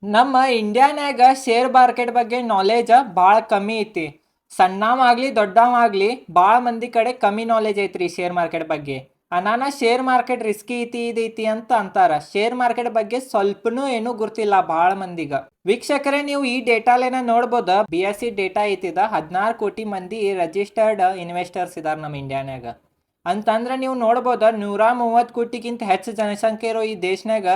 ನಮ್ಮ ಇಂಡಿಯಾನ್ಯಾಗ share market ಬಗ್ಗೆ knowledge ಭಾಳ ಕಮ್ಮಿ ಐತಿ. ಸಣ್ಣವಾಗ್ಲಿ ದೊಡ್ಡವಾಗ್ಲಿ ಭಾಳ ಮಂದಿ ಕಡೆ ಕಮ್ಮಿ ನಾಲೆಜ್ ಐತ್ರಿ ಶೇರ್ ಮಾರ್ಕೆಟ್ ಬಗ್ಗೆ. ಅನಾನ ಶೇರ್ ಮಾರ್ಕೆಟ್ ರಿಸ್ಕಿ ಐತಿ ಇದೈತಿ ಅಂತ ಅಂತಾರ. ಶೇರ್ ಮಾರ್ಕೆಟ್ ಬಗ್ಗೆ ಸ್ವಲ್ಪನೂ ಏನೂ ಗೊತ್ತಿಲ್ಲ ಭಾಳ ಮಂದಿಗ. ವೀಕ್ಷಕರೇ, ನೀವು ಈ ಡೇಟಾಲೇನ ನೋಡ್ಬೋದ. BSE ಡೇಟಾ ಐತಿದ 16 ಕೋಟಿ ಮಂದಿ ರಿಜಿಸ್ಟರ್ಡ್ ಇನ್ವೆಸ್ಟರ್ಸ್ ಇದಾರ ನಮ್ಮ ಇಂಡಿಯಾನ್ಯಾಗ. ಅಂತಂದ್ರೆ ನೀವು ನೋಡ್ಬೋದ 130 ಕೋಟಿಗಿಂತ ಹೆಚ್ಚು ಜನಸಂಖ್ಯೆ ಇರೋ ಈ ದೇಶನಾಗ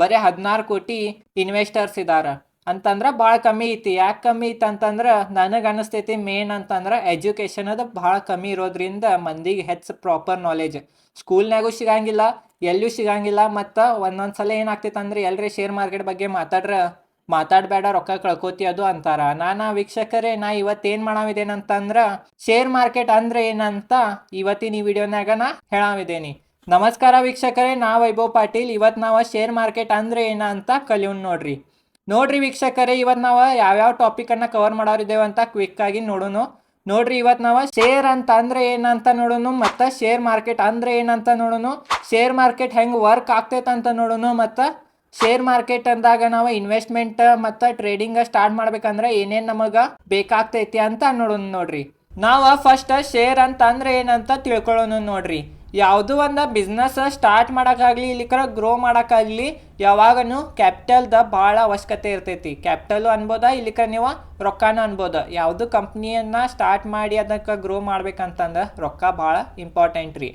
ಬರೀ 16 ಕೋಟಿ ಇನ್ವೆಸ್ಟರ್ಸ್ ಇದಾರ ಅಂತಂದ್ರೆ ಭಾಳ ಕಮ್ಮಿ ಐತಿ. ಯಾಕೆ ಕಮ್ಮಿ ಐತಿ ಅಂತಂದ್ರೆ ನನಗೆ ಅನಿಸ್ತೈತಿ ಮೇನ್ ಅಂತಂದ್ರೆ ಎಜುಕೇಷನ್ ಅದು ಭಾಳ ಕಮ್ಮಿ ಇರೋದ್ರಿಂದ ಮಂದಿಗೆ ಹೆಚ್ಚು ಪ್ರಾಪರ್ ನಾಲೆಜ್ ಸ್ಕೂಲ್ನಾಗೂ ಸಿಗಂಗಿಲ್ಲ, ಎಲ್ಲೂ ಸಿಗಂಗಿಲ್ಲ. ಮತ್ತು ಒಂದೊಂದ್ಸಲ ಏನಾಗ್ತೈತೆ ಅಂದ್ರೆ ಎಲ್ಲರೇ ಶೇರ್ ಮಾರ್ಕೆಟ್ ಬಗ್ಗೆ ಮಾತಾಡಬೇಡ ರೊಕ್ಕ ಕಳ್ಕೋತಿ ಅದು ಅಂತಾರ. ವೀಕ್ಷಕರೇ, ನಾ ಇವತ್ತೇನು ಮಾಡಾವಿದೇನಂತಂದ್ರೆ ಶೇರ್ ಮಾರ್ಕೆಟ್ ಅಂದ್ರೆ ಏನಂತ ಇವತ್ತಿನ ಈ ವಿಡಿಯೋನಾಗ ನಾ ಹೇಳಾವಿದೇನಿ. ನಮಸ್ಕಾರ ವೀಕ್ಷಕರೇ, ನಾ ವೈಭವ್ ಪಾಟೀಲ್. ಇವತ್ತು ನಾವು ಶೇರ್ ಮಾರ್ಕೆಟ್ ಅಂದ್ರೆ ಏನ ಅಂತ ಕಲಿಯೋಣ ನೋಡ್ರಿ ವೀಕ್ಷಕರೇ, ಇವತ್ತು ನಾವು ಯಾವ್ಯಾವ ಟಾಪಿಕನ್ನು ಕವರ್ ಮಾಡೋರಿದ್ದೇವೆ ಅಂತ ಕ್ವಿಕ್ ಆಗಿ ನೋಡ್ರಿ ಇವತ್ತು ನಾವು ಶೇರ್ ಅಂತ ಅಂದ್ರೆ ಏನಂತ ನೋಡೋಣ, ಮತ್ತು ಶೇರ್ ಮಾರ್ಕೆಟ್ ಅಂದ್ರೆ ಏನಂತ ನೋಡೋಣ, ಶೇರ್ ಮಾರ್ಕೆಟ್ ಹೆಂಗೆ ವರ್ಕ್ ಆಗ್ತೈತೆ ಅಂತ ನೋಡೋಣ, ಮತ್ತು ಶೇರ್ ಮಾರ್ಕೆಟ್ ಅಂದಾಗ ನಾವು ಇನ್ವೆಸ್ಟ್ಮೆಂಟ್ ಮತ್ತು ಟ್ರೇಡಿಂಗ್ ಸ್ಟಾರ್ಟ್ ಮಾಡ್ಬೇಕಂದ್ರೆ ಏನೇನು ನಮಗೆ ಬೇಕಾಗ್ತೈತಿ ಅಂತ ನೋಡ್ರಿ. ನಾವು ಫಸ್ಟ್ ಶೇರ್ ಅಂತ ಅಂದ್ರೆ ಏನಂತ ತಿಳ್ಕೊಳ್ಳೋಣ ನೋಡ್ರಿ. ಯಾವುದೋ ಒಂದು ಬಿಸ್ನೆಸ್ ಸ್ಟಾರ್ಟ್ ಮಾಡೋಕ್ಕಾಗಲಿ ಇಲ್ಲಿಕರ ಗ್ರೋ ಮಾಡೋಕ್ಕಾಗಲಿ ಯಾವಾಗೂ ಕ್ಯಾಪಿಟಲ್ದ ಭಾಳ ಅವಶ್ಯಕತೆ ಇರ್ತೈತಿ. ಕ್ಯಾಪಿಟಲು ಅನ್ಬೋದ, ಇಲ್ಲಿಕ ನೀವು ರೊಕ್ಕನೂ ಅನ್ಬೋದು. ಯಾವುದು ಕಂಪ್ನಿಯನ್ನು ಸ್ಟಾರ್ಟ್ ಮಾಡಿ ಅದಕ್ಕೆ ಗ್ರೋ ಮಾಡ್ಬೇಕಂತಂದ್ರೆ ರೊಕ್ಕ ಭಾಳ ಇಂಪಾರ್ಟೆಂಟ್ ರೀ.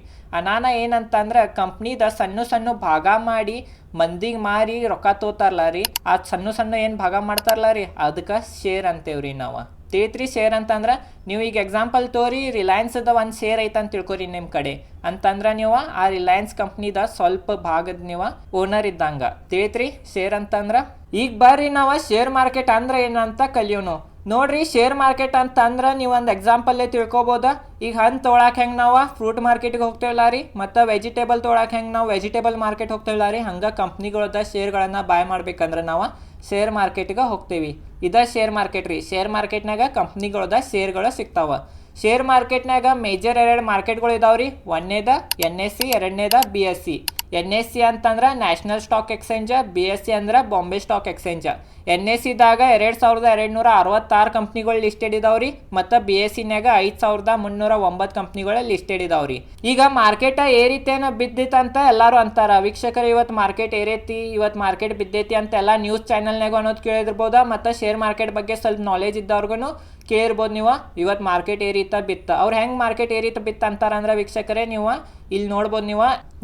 ಏನಂತಂದ್ರೆ ಕಂಪ್ನಿದ ಸಣ್ಣ ಭಾಗ ಮಾಡಿ ಮಂದಿಗೆ ಮಾರಿ ರೊಕ್ಕ ತೋತಾರಲ್ಲ ರೀ, ಆ ಸಣ್ಣ ಏನು ಭಾಗ ಮಾಡ್ತಾರಲ್ಲ ರೀ, ಅದಕ್ಕೆ ಶೇರ್ ಅಂತೇವ್ರಿ ನಾವು. ತಿಳಿತ್ರಿ ಶೇರ್ ಅಂತಂದ್ರೆ ನೀವು ಈಗ ಎಕ್ಸಾಂಪಲ್ ತೋರಿ, ರಿಲಯನ್ಸ್ದ ಒಂದು ಶೇರ್ ಐತೆ ಅಂತ ತಿಳ್ಕೊರಿ ನಿಮ್ಮ ಕಡೆ. ಅಂತಂದ್ರೆ ನೀವು ಆ ರಿಲಯನ್ಸ್ ಕಂಪ್ನಿದ ಸ್ವಲ್ಪ ಭಾಗದ ನೀವು ಓನರ್ ಇದ್ದಂಗೆ. ತಿಳಿತ್ರಿ ಶೇರ್ ಅಂತಂದ್ರೆ. ಈಗ ಬರ್ರಿ ನಾವು ಶೇರ್ ಮಾರ್ಕೆಟ್ ಅಂದ್ರೆ ಏನಂತ ಕಲಿಯೋನು ನೋಡ್ರಿ. ಶೇರ್ ಮಾರ್ಕೆಟ್ ಅಂತಂದ್ರೆ ನೀವು ಒಂದು ಎಕ್ಸಾಂಪಲ್ಲೇ ತಿಳ್ಕೊಬೋದ. ಈಗ ಹಣ್ಣು ತೊಗೊಳಕ್ಕೆ ಹೆಂಗೆ ನಾವು ಫ್ರೂಟ್ ಮಾರ್ಕೆಟ್ಗೆ ಹೋಗ್ತೇವಲ್ಲ ರೀ, ಮತ್ತು ವೆಜಿಟೇಬಲ್ ತೊಗೊಳಕ್ಕೆ ಹೆಂಗೆ ನಾವು ವೆಜಿಟೇಬಲ್ ಮಾರ್ಕೆಟ್ ಹೋಗ್ತೇವಲ್ಲ ರೀ, ಹಂಗೆ ಕಂಪ್ನಿಗಳದ ಶೇರ್ಗಳನ್ನು ಬಾಯ್ ಮಾಡ್ಬೇಕಂದ್ರೆ ನಾವು ಶೇರ್ ಮಾರ್ಕೆಟ್ಗೆ ಹೋಗ್ತೀವಿ. ಇದ ಶೇರ್ ಮಾರ್ಕೆಟ್ ರೀ. ಶೇರ್ ಮಾರ್ಕೆಟ್ನಾಗ ಕಂಪ್ನಿಗಳದ ಶೇರ್ಗಳು ಸಿಗ್ತಾವ. ಶೇರ್ ಮಾರ್ಕೆಟ್ನಾಗ ಮೇಜರ್ 2 ಮಾರ್ಕೆಟ್ಗಳು ಇದಾವ್ರಿ. ಒಂದನೇದ NSE, ಎರಡನೇದ BSE. NSE ಅಂತಂದ್ರೆ ನ್ಯಾಷನಲ್ ಸ್ಟಾಕ್ ಎಕ್ಸ್ಚೇಂಜ್, BSE ಅಂದ್ರೆ ಬಾಂಬೆ ಸ್ಟಾಕ್ ಎಕ್ಸ್ಚೇಂಜ್. NSEದಾಗ 2266 ಕಂಪ್ನಿಗಳು ಲಿಸ್ಟೆಡ್ ಇದಾವ್ರಿ, ಮತ್ತು BSEನಾಗ 5309 ಕಂಪ್ನಿಗಳು ಲಿಸ್ಟೆಡ್ ಇದಾವ್ರಿ. ಈಗ ಮಾರ್ಕೆಟ್ ಏರಿತೇನ ಬಿದ್ದಿತ್ತಂತ ಎಲ್ಲರೂ ಅಂತಾರ. ವೀಕ್ಷಕರು, ಇವತ್ತು ಮಾರ್ಕೆಟ್ ಏರೈತಿ, ಇವತ್ತು ಮಾರ್ಕೆಟ್ ಬಿದ್ದೈತಿ ಅಂತ ಎಲ್ಲ ನ್ಯೂಸ್ ಚಾನಲ್ನಾಗ ಅನ್ನೋದು ಕೇಳಿದಿರ್ಬೋದ. ಮತ್ತು ಶೇರ್ ಮಾರ್ಕೆಟ್ ಬಗ್ಗೆ ಸ್ವಲ್ಪ ನಾಲೆಜ್ ಇದ್ದವ್ರಿಗೂ ಕೇಳಿರ್ಬೋದು ನೀವು. ಇವತ್ತು ಮಾರ್ಕೆಟ್ ಏರಿತ ಬಿತ್ತ, ಅವ್ರು ಹೆಂಗೆ ಮಾರ್ಕೆಟ್ ಏರಿತ ಬಿತ್ತ ಅಂತಾರಂದ್ರೆ ವೀಕ್ಷಕರೇ, ನೀವು ಇಲ್ಲಿ ನೋಡ್ಬೋದು.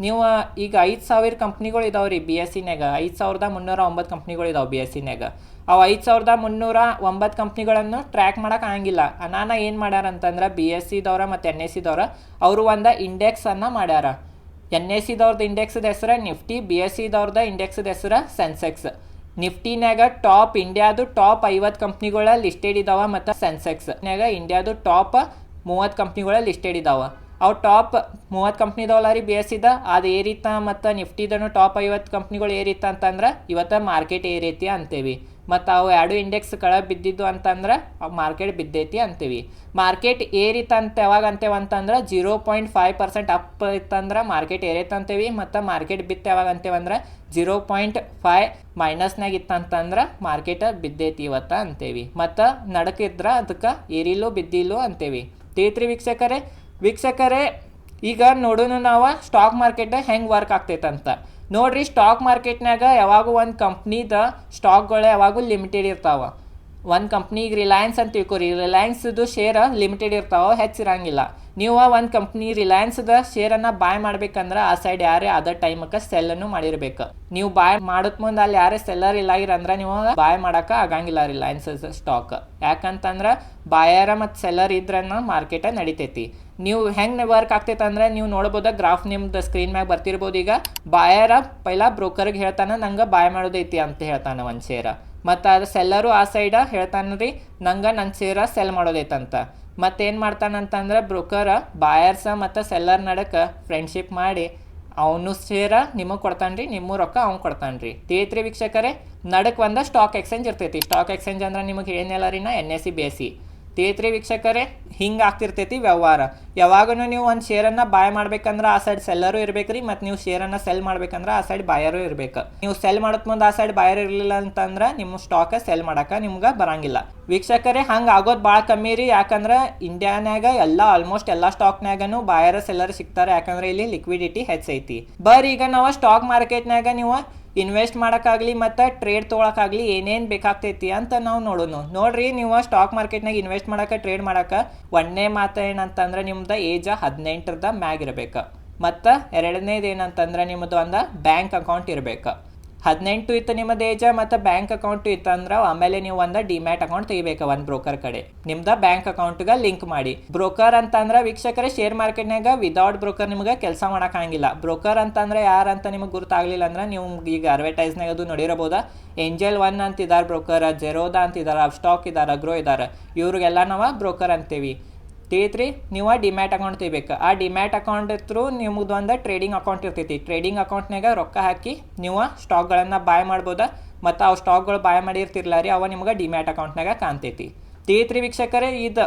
ನೀವು ಈಗ 5000 ಕಂಪ್ನಿಗಳು ಇದಾವ್ರಿ BSEನಾಗ. 5309 ಕಂಪ್ನಿಗಳು ಇದಾವೆ BSEನಾಗ. ಅವು 5309 ಕಂಪ್ನಿಗಳನ್ನು ಟ್ರ್ಯಾಕ್ ಮಾಡೋಕೆ ಆಗಂಗಿಲ್ಲ. ಏನು ಮಾಡ್ಯಾರ ಅಂತಂದ್ರೆ BSEದವ್ರ ಮತ್ತು NSEದವ್ರ ಅವರು ಒಂದು ಇಂಡೆಕ್ಸನ್ನು ಮಾಡ್ಯಾರ. NSEದವ್ರದ್ದು ಇಂಡೆಕ್ಸ್ದ ಹೆಸರು ನಿಫ್ಟಿ, BSEದವ್ರದ್ದು ಇಂಡೆಕ್ಸ್ದ ಹೆಸರು ಸೆನ್ಸೆಕ್ಸ್. ನಿಫ್ಟಿನಾಗ ಇಂಡಿಯಾದು ಟಾಪ್ 50 ಕಂಪ್ನಿಗಳ ಲಿಸ್ಟೆಡ್ ಇದಾವ, ಮತ್ತು ಸೆನ್ಸೆಕ್ಸ್ನಾಗ ಇಂಡಿಯಾದು ಟಾಪ್ 30 ಕಂಪ್ನಿಗಳ ಲಿಸ್ಟೆಡ್ ಇದಾವ. ಅವು ಟಾಪ್ 30 ಕಂಪ್ನಿ ಇದಾವಲ್ಲ ರೀ BSEದ, ಅದು ಏರಿತ, ಮತ್ತು ನಿಫ್ಟಿದನು ಟಾಪ್ 50 ಕಂಪ್ನಿಗಳು ಏರಿತ ಅಂತಂದ್ರೆ ಇವತ್ತು ಮಾರ್ಕೆಟ್ ಏರೈತಿ ಅಂತೇವಿ. ಮತ್ತು ಅವು 2 ಇಂಡೆಕ್ಸ್ ಕೆಳಗೆ ಬಿದ್ದಿದ್ದು ಅಂತಂದ್ರೆ ಮಾರ್ಕೆಟ್ ಬಿದ್ದೈತಿ ಅಂತೀವಿ. ಮಾರ್ಕೆಟ್ ಏರಿತ ಅಂತ ಯಾವಾಗ ಅಂತೇವಂತಂದ್ರೆ 0.5% ಅಪ್ ಇತ್ತಂದ್ರೆ ಮಾರ್ಕೆಟ್ ಏರೈತೆ ಅಂತೇವಿ. ಮತ್ತು ಮಾರ್ಕೆಟ್ ಬಿತ್ತು ಯಾವಾಗ ಅಂತೇವಂದ್ರೆ 0.5 ಮೈನಸ್ನಾಗ ಇತ್ತಂತಂದ್ರೆ ಮಾರ್ಕೆಟ್ ಬಿದ್ದೈತಿ ಇವತ್ತು ಅಂತೇವಿ. ಮತ್ತು ನಡಕಿದ್ರೆ ಅದಕ್ಕೆ ಏರಿಲ್ಲೋ ಬಿದ್ದಿಲ್ಲೋ ಅಂತೇವಿ. ತಿಳಿತ್ರಿ ವೀಕ್ಷಕರೇ, ಈಗ ನೋಡೋಣ ನಾವು ಸ್ಟಾಕ್ ಮಾರ್ಕೆಟ್ ಹೆಂಗೆ ವರ್ಕ್ ಆಗ್ತೈತಂತ ನೋಡ್ರಿ. ಸ್ಟಾಕ್ ಮಾರ್ಕೆಟ್ನಾಗ ಯಾವಾಗೂ ಒಂದು ಕಂಪ್ನಿದ ಸ್ಟಾಕ್ಗಳು ಯಾವಾಗೂ ಲಿಮಿಟೆಡ್ ಇರ್ತಾವೆ. ಒಂದು ಕಂಪ್ನಿಗೆ ರಿಲಯನ್ಸ್ ಅಂತ ತಿಳ್ಕೊರಿ, ರಿಲಯನ್ಸ್ದು ಶೇರ್ ಲಿಮಿಟೆಡ್ ಇರ್ತಾವೆ, ಹೆಚ್ಚಿರಂಗಿಲ್ಲ. ನೀವು ಒಂದು ಕಂಪ್ನಿ ರಿಲಯನ್ಸ್ದ ಶೇರನ್ನು ಬಾಯ್ ಮಾಡ್ಬೇಕಂದ್ರೆ ಆ ಸೈಡ್ ಯಾರೇ ಅದ ಟೈಮಕ್ಕೆ ಸೆಲ್ಲನ್ನು ಮಾಡಿರ್ಬೇಕು. ನೀವು ಬಾಯ್ ಮಾಡೋದ್ ಮುಂದೆ ಅಲ್ಲಿ ಯಾರೇ ಸೆಲ್ಲರ್ ಇಲ್ಲಾಗಿರಂದ್ರೆ ನೀವು ಬಾಯ್ ಮಾಡೋಕೆ ಆಗಂಗಿಲ್ಲ ರಿಲಯನ್ಸ್ ಸ್ಟಾಕ್. ಯಾಕಂತಂದ್ರೆ ಬಾಯರ ಮತ್ತು ಸೆಲ್ಲರ್ ಇದ್ರನ್ನ ಮಾರ್ಕೆಟ ನಡಿತೈತಿ. ನೀವು ಹೆಂಗೆ ವರ್ಕ್ ಆಗ್ತೈತೆ ಅಂದರೆ ನೀವು ನೋಡ್ಬೋದು, ಗ್ರಾಫ್ ನಿಮ್ದು ಸ್ಕ್ರೀನ್ ಮ್ಯಾಗ ಬರ್ತಿರ್ಬೋದು. ಈಗ ಬಾಯರ ಪೈಲ ಬ್ರೋಕರ್ಗೆ ಹೇಳ್ತಾನೆ ನಂಗೆ ಬಾಯ್ ಮಾಡೋದೈತಿ ಅಂತ ಹೇಳ್ತಾನೆ ಒಂದು ಶೇರ, ಮತ್ತು ಅದು ಸೆಲ್ಲರು ಆ ಸೈಡ ಹೇಳ್ತಾನೆ ರೀ ನಂಗೆ ನನ್ನ ಶೇರ ಸೆಲ್ ಮಾಡೋದೈತಂತ. ಮತ್ತೇನು ಮಾಡ್ತಾನಂತಂದ್ರೆ ಬ್ರೋಕರ್ ಬಾಯರ್ಸ ಮತ್ತು ಸೆಲ್ಲರ್ ನಡಕ್ಕೆ ಫ್ರೆಂಡ್ಶಿಪ್ ಮಾಡಿ ಅವನು ಶೇರ ನಿಮಗೆ ಕೊಡ್ತಾನೆ ರೀ, ನಿಮ್ಮ ರೊಕ್ಕ ಅವ್ನು ಕೊಡ್ತಾನೆ ರೀ. ತಿಳಿತ್ರಿ ವೀಕ್ಷಕರೇ, ನಡಕ್ಕೆ ಒಂದು ಸ್ಟಾಕ್ ಎಕ್ಸ್ಚೇಂಜ್ ಇರ್ತೈತಿ. ಸ್ಟಾಕ್ ಎಕ್ಸ್ಚೇಂಜ್ ಅಂದ್ರೆ ನಿಮಗೆ ಏನೆಲ್ಲ ರೀ ನಾ NSE BSE. ತಿಳಿತ್ರಿ ವೀಕ್ಷಕರೇ, ಹಿಂಗೆ ಆಗ್ತಿರ್ತೈತಿ ವ್ಯವಹಾರ. ಯಾವಾಗೂ ನೀವು ಒಂದು ಶೇರನ್ನು ಬಾಯ್ ಮಾಡ್ಬೇಕಂದ್ರೆ ಆ ಸೈಡ್ ಸೆಲ್ಲರು ಇರ್ಬೇಕು ರೀ, ಮತ್ತು ನೀವು ಶೇರನ್ನು ಸೆಲ್ ಮಾಡ್ಬೇಕಂದ್ರೆ ಆ ಸೈಡ್ ಬಾಯರು ಇರ್ಬೇಕು. ನೀವು ಸೆಲ್ ಮಾಡೋದ್ ಮುಂದೆ ಆ ಸೈಡ್ ಬಾಯರ್ ಇರಲಿಲ್ಲ ಅಂತಂದ್ರೆ ನಿಮ್ಮ ಸ್ಟಾಕ್ ಸೆಲ್ ಮಾಡೋಕೆ ನಿಮ್ಗೆ ಬರಂಗಿಲ್ಲ. ವೀಕ್ಷಕರೇ, ಹಂಗೆ ಆಗೋದು ಭಾಳ ಕಮ್ಮಿ ರೀ. ಯಾಕಂದ್ರೆ ಇಂಡಿಯಾನಾಗ ಆಲ್ಮೋಸ್ಟ್ ಎಲ್ಲ ಸ್ಟಾಕ್ನಾಗನು ಬಾಯರ್ ಸೆಲ್ಲರ್ ಸಿಗ್ತಾರೆ. ಯಾಕಂದ್ರೆ ಇಲ್ಲಿ ಲಿಕ್ವಿಡಿಟಿ ಹೆಚ್ಚೈತಿ. ಈಗ ನಾವು ಸ್ಟಾಕ್ ಮಾರ್ಕೆಟ್ನಾಗ ನೀವು ಇನ್ವೆಸ್ಟ್ ಮಾಡೋಕ್ಕಾಗಲಿ ಮತ್ತು ಟ್ರೇಡ್ ತೊಗೊಳಕ್ಕಾಗಲಿ ಏನೇನು ಬೇಕಾಗ್ತೈತಿ ಅಂತ ನಾವು ನೋಡ್ರಿ. ನೀವು ಸ್ಟಾಕ್ ಮಾರ್ಕೆಟ್ನಾಗ ಇನ್ವೆಸ್ಟ್ ಮಾಡೋಕೆ ಟ್ರೇಡ್ ಮಾಡೋಕೆ ಒಂದನೇ ಮಾತು ಏನಂತಂದ್ರೆ ನಿಮ್ದು ಏಜ್ 18 ಮ್ಯಾಗ ಇರಬೇಕು. ಮತ್ತು ಎರಡನೇದು ಏನಂತಂದ್ರೆ ನಿಮ್ಮದು ಒಂದು ಬ್ಯಾಂಕ್ ಅಕೌಂಟ್ ಇರಬೇಕು. 18 ಇತ್ತು ನಿಮ್ಮದು ಏಜ್ ಮತ್ತು ಬ್ಯಾಂಕ್ ಅಕೌಂಟ್ ಇತ್ತು ಅಂದ್ರೆ ಆಮೇಲೆ ನೀವು ಒಂದು ಡಿಮ್ಯಾಟ್ ಅಕೌಂಟ್ ತೆಗಿಬೇಕು ಒಂದು ಬ್ರೋಕರ್ ಕಡೆ. ನಿಮ್ದು ಬ್ಯಾಂಕ್ ಅಕೌಂಟ್ಗೆ ಲಿಂಕ್ ಮಾಡಿ. ಬ್ರೋಕರ್ ಅಂತಂದ್ರೆ ವೀಕ್ಷಕರೇ, ಶೇರ್ ಮಾರ್ಕೆಟ್ನಾಗ ವಿದೌಟ್ ಬ್ರೋಕರ್ ನಿಮ್ಗೆ ಕೆಲಸ ಮಾಡೋಕ್ಕಾಗಿಲ್ಲ. ಬ್ರೋಕರ್ ಅಂತಂದ್ರೆ ಯಾರಂತ ನಿಮಗೆ ಗುರ್ತಾಗಲಿಲ್ಲ ಅಂದ್ರೆ ನೀವು ಈಗ ಅಡ್ವರ್ಟೈಸ್ನಾಗ ಅದು ನೋಡಿರಬಹುದಾ, ಏಂಜಲ್ 1 ಅಂತಿದ್ದಾರೆ ಬ್ರೋಕರ್, ಜೆರೋದಾ ಅಂತಿದ್ದಾರೆ, ಅಪ್ಸ್ಟಾಕ್ ಇದ್ದಾರೆ, ಅಗ್ರೋ ಇದ್ದಾರೆ. ಇವ್ರಿಗೆಲ್ಲ ನಾವು ಬ್ರೋಕರ್ ಅಂತೀವಿ. ತಿಳಿತ್ರಿ. ನೀವು ಡಿಮ್ಯಾಟ್ ಅಕೌಂಟ್ ತೆಗಿಬೇಕು. ಆ ಡಿಮ್ಯಾಟ್ ಅಕೌಂಟ್ ಥ್ರೂ ನಿಮ್ಮದು ಒಂದು ಟ್ರೇಡಿಂಗ್ ಅಕೌಂಟ್ ಇರ್ತೈತಿ. ಟ್ರೇಡಿಂಗ್ ಅಕೌಂಟ್ನಾಗ ರೊಕ್ಕ ಹಾಕಿ ನೀವು ಸ್ಟಾಕ್ಗಳನ್ನು ಬಾಯ್ ಮಾಡ್ಬೋದು. ಮತ್ತು ಅವು ಸ್ಟಾಕ್ಗಳು ಬಾಯ್ ಮಾಡಿರ್ತಿರ್ಲ ರೀ, ಅವ ನಿಮ್ಗೆ ಡಿಮ್ಯಾಟ್ ಅಕೌಂಟ್ನಾಗ ಕಾಣ್ತೈತಿ. ತಿಳಿತ್ರಿ ವೀಕ್ಷಕರೇ, ಇದು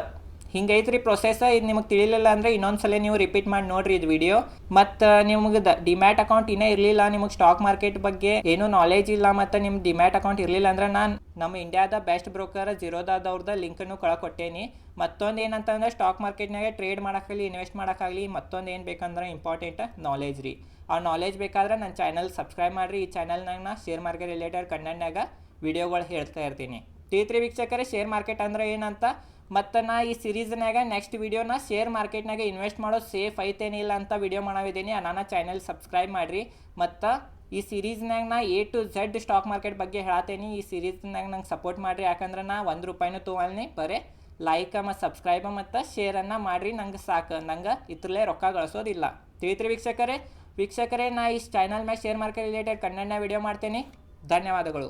ಹಿಂಗೈತ್ರಿ ಪ್ರೊಸೆಸ್. ಇದು ನಿಮಗೆ ತಿಳಿಲಿಲ್ಲ ಅಂದರೆ ಇನ್ನೊಂದ್ಸಲ ನೀವು ರಿಪೀಟ್ ಮಾಡಿ ನೋಡ್ರಿ ಇದು ವಿಡಿಯೋ. ಮತ್ತು ನಿಮ್ಗೆ ಡಿಮ್ಯಾಟ್ ಅಕೌಂಟ್ ಇನ್ನೂ ಇರಲಿಲ್ಲ, ನಿಮಗೆ ಸ್ಟಾಕ್ ಮಾರ್ಕೆಟ್ ಬಗ್ಗೆ ಏನೂ ನಾಲೆಜ್ ಇಲ್ಲ, ಮತ್ತು ನಿಮ್ಮ ಡಿಮ್ಯಾಟ್ ಅಕೌಂಟ್ ಇರಲಿಲ್ಲ ಅಂದ್ರೆ ನಾನು ನಮ್ಮ ಇಂಡಿಯಾದ ಬೆಸ್ಟ್ ಬ್ರೋಕರ್ ಜಿರೋದಾದವ್ರದ್ದು ಲಿಂಕನ್ನು ಕೊಟ್ಟೇನಿ. ಮತ್ತೊಂದು ಏನಂತಂದ್ರೆ ಸ್ಟಾಕ್ ಮಾರ್ಕೆಟ್ನಾಗ ಟ್ರೇಡ್ ಮಾಡೋಕ್ಕಾಗಲಿ ಇನ್ವೆಸ್ಟ್ ಮಾಡೋಕ್ಕಾಗಲಿ ಮತ್ತೊಂದು ಏನು ಬೇಕಂದ್ರೆ ಇಂಪಾರ್ಟೆಂಟ್ ನಾಲೆಜ್ ರೀ. ಆ ನಾಲೆಜ್ ಬೇಕಾದ್ರೆ ನನ್ನ ಚಾನಲ್ ಸಬ್ಸ್ಕ್ರೈಬ್ ಮಾಡಿರಿ. ಈ ಚಾನಲ್ನಾಗ ನಾ ಶೇರ್ ಮಾರ್ಕೆಟ್ ರಿಲೇಟೆಡ್ ಕಂಟೆಂಟ್ನಾಗ ವಿಡಿಯೋಗಳು ಹೇಳ್ತಾ ಇರ್ತೀನಿ. ತಿಳಿತ್ರಿ ವೀಕ್ಷಕರೇ, ಶೇರ್ ಮಾರ್ಕೆಟ್ ಅಂದ್ರೆ ಏನಂತ. ಮತ್ತು ನಾ ಈ ಸೀರೀಸ್ನಾಗ ನೆಕ್ಸ್ಟ್ ವಿಡಿಯೋನ ಶೇರ್ ಮಾರ್ಕೆಟ್ನಾಗ ಇನ್ವೆಸ್ಟ್ ಮಾಡೋದು ಸೇಫ್ ಐತೇನಿಲ್ಲ ಅಂತ ವಿಡಿಯೋ ಮಾಡಿದ್ದೀನಿ. ನನ್ನ ಚಾನಲ್ ಸಬ್ಸ್ಕ್ರೈಬ್ ಮಾಡಿರಿ. ಮತ್ತು ಈ ಸೀರೀಸ್ನಾಗ ನಾ A to Z stock market ಬಗ್ಗೆ ಹೇಳತ್ತೇನೆ. ಈ ಸೀರೀಸ್ನಾಗ ನಂಗೆ ಸಪೋರ್ಟ್ ಮಾಡಿರಿ. ಯಾಕಂದ್ರೆ ನಾ 1 ರೂಪಾಯಿನೂ ತೊಗೊಳ್ನಿ, ಬರೀ ಲೈಕ್ ಮತ್ತು ಸಬ್ಸ್ಕ್ರೈಬ್ ಮತ್ತು ಶೇರನ್ನು ಮಾಡಿರಿ. ನಂಗೆ ಸಾಕು, ನಂಗೆ ಇದ್ರಲ್ಲೇ ರೊಕ್ಕ ಗಳಿಸೋದಿಲ್ಲ. ತಿಳಿತ್ರಿ ವೀಕ್ಷಕರೇ, ನಾ ಈ ಚಾನಲ್ ಮ್ಯಾಗ ಶೇರ್ ಮಾರ್ಕೆಟ್ ರಿಲೇಟೆಡ್ ಕಂಟೆಂಟ್ನ ವಿಡಿಯೋ ಮಾಡ್ತೇನೆ. ಧನ್ಯವಾದಗಳು.